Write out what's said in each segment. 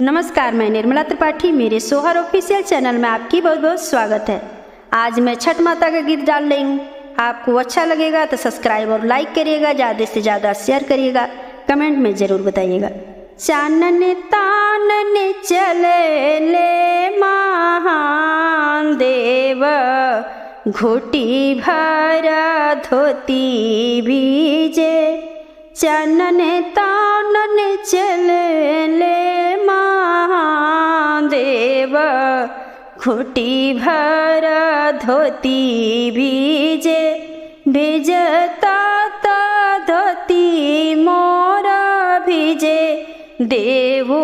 नमस्कार, मैं निर्मला त्रिपाठी। मेरे सोहर ऑफिशियल चैनल में आपकी बहुत बहुत स्वागत है। आज मैं छठ माता का गीत डाल रही हूँ। आपको अच्छा लगेगा तो सब्सक्राइब और लाइक करिएगा, ज़्यादा से ज़्यादा शेयर करिएगा, कमेंट में ज़रूर बताइएगा। चानन तानन चले ले महान देव, घोटी भरा धोती भीजे। चानन तानन चले ले महादेव, घोटी भरा धोती भीजे। भिजता ता धोती मोरा भीजे, देवू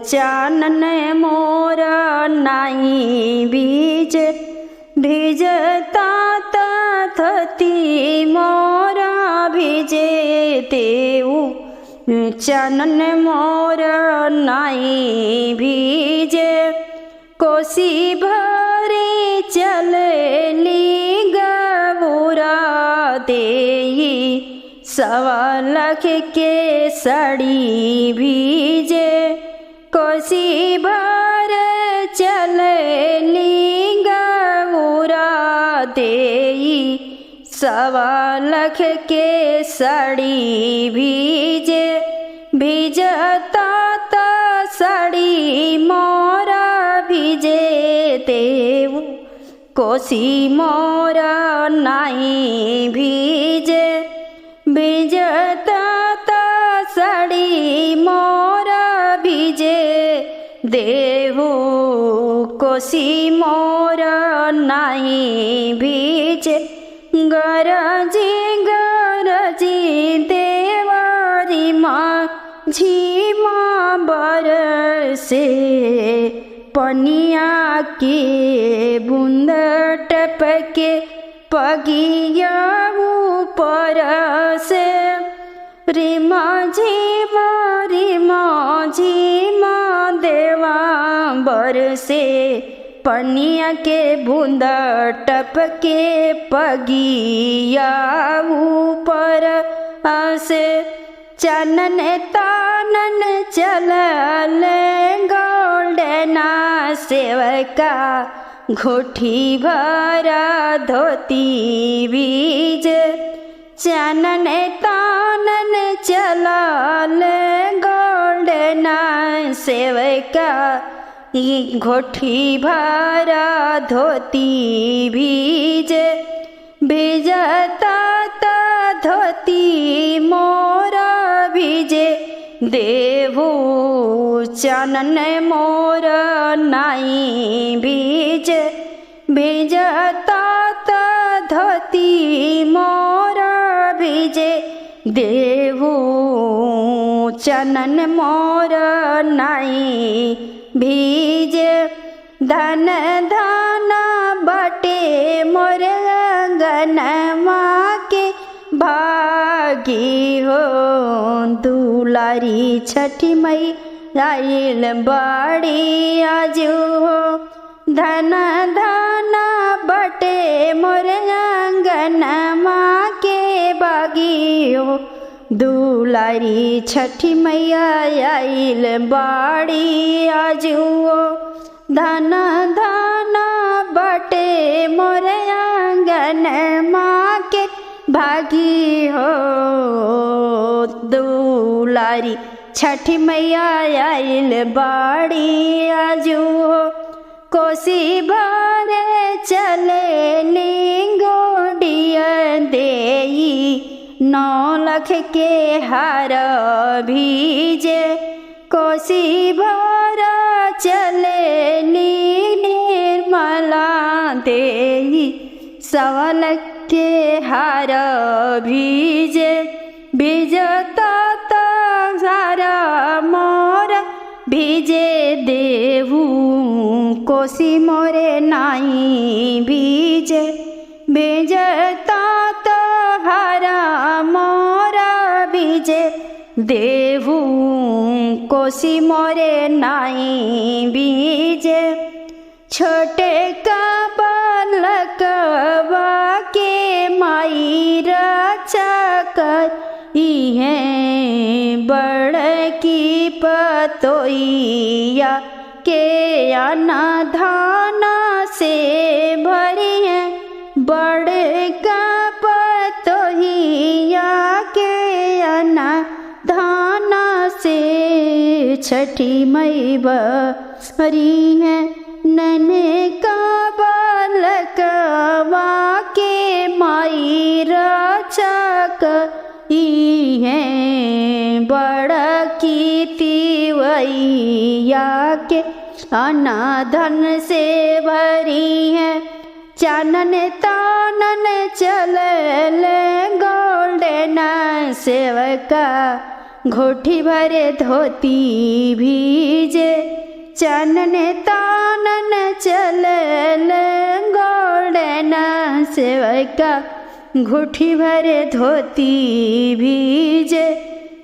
चानन मोरा नाई भीजे। भिजता ता धोती मोरा भीजे, देवू चानन मोरा नाई भीजे। कोसी भरे चलली गबूरा देई, सवा लाख के साड़ी भीजे। कोसी भर चलली गबूरा देई, सवा लाख के साड़ी भीजे। भिजता ता साड़ी मोरा भीजे, देव कोसी मोरा नाई भीजे। भिजता ता साड़ी मोरा भीजे, देवू कोसी मोरा नाई भीजे। गरजी गरजी देवारी माँ झीमा बरसे, पनिया के बूंद टपके पगिया ऊपर से। रिमा झीमा देवा बरसे, पनिया के बूंद टपके पगिया ऊपर से। चानन तानन चलल गोल्डना सेवका, घोटी भरा धोती बीज। चानन तानन चलल गोल्डना सेवका, घोटी भरा धोती भीज। भिजता ता धोती मोरा भीजे, देवू चानन मोरा नाई भीजे। भिजता ता धोती मोरा भीजे, देवू चानन मोरा नाई भीजे। धन धन बटे मोर अंगनमा के भागी हो, दुलारी छठी मई आइल बाड़ी आजू हो। धन धन बटे मोर अंगनमा के बागी हो, दुलारी छठी मैया आइल बाड़ी आजू हो। धन धन बटे मोर अंगनमा के भागी हो, दुलारी छठी मैया आइल बाड़ी आजू हो। कोसी भरे चले लिंगोडिया देई, 9 लाख के हार भीजे। कोसी भरा चले निर्मला देई, 1.25 लाख के हार भीजे। भिजता ता सारा मोरा भीजे, देवू कोसी मोरे नाई भीजे। भिजता ता हारा मोरा भीजे, देवू कोसी मोरे नाई भीजे। छोटे का बालकवा के माई रक्षा कर, इहे बड़ की पतोइया के अना धाना से भरी है, बड़ का पतोहिया के अना धाना से छठी मई भरी है। नन्हे का बालकवा के माई रचक इहे बड़ की तिवैया के अनाधन से भरी है। चानन तानन चलल गोल्डन सेवका, घोटी भरे धोती भीजे। चानन तानन चलल गोल्डन सेवका, घुटी भरे धोती भीजे।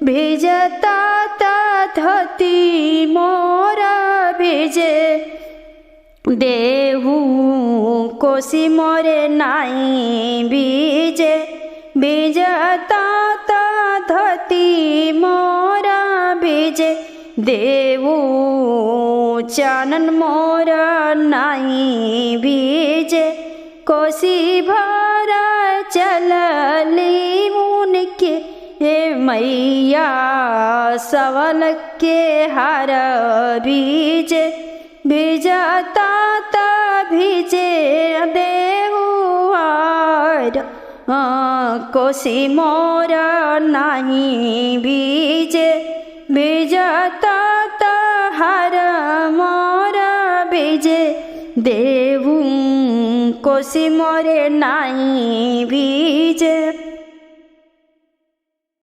भीजता ता धोती मोरा भीजे, देहू कोसी मोरे नाई भीजे। भीजता ता धोती मोरा भीजे, देवू चानन मोरा नाई भीजे। कोसी भरा चलली उनके हे मैया, सवल के हार भीजे। भीजता ता भीजे देहुआर, कोसी मोरा नहीं भीजे। भीजता ता हार मोरा भीजे, देहू कोसी मोरे नाई भीजे।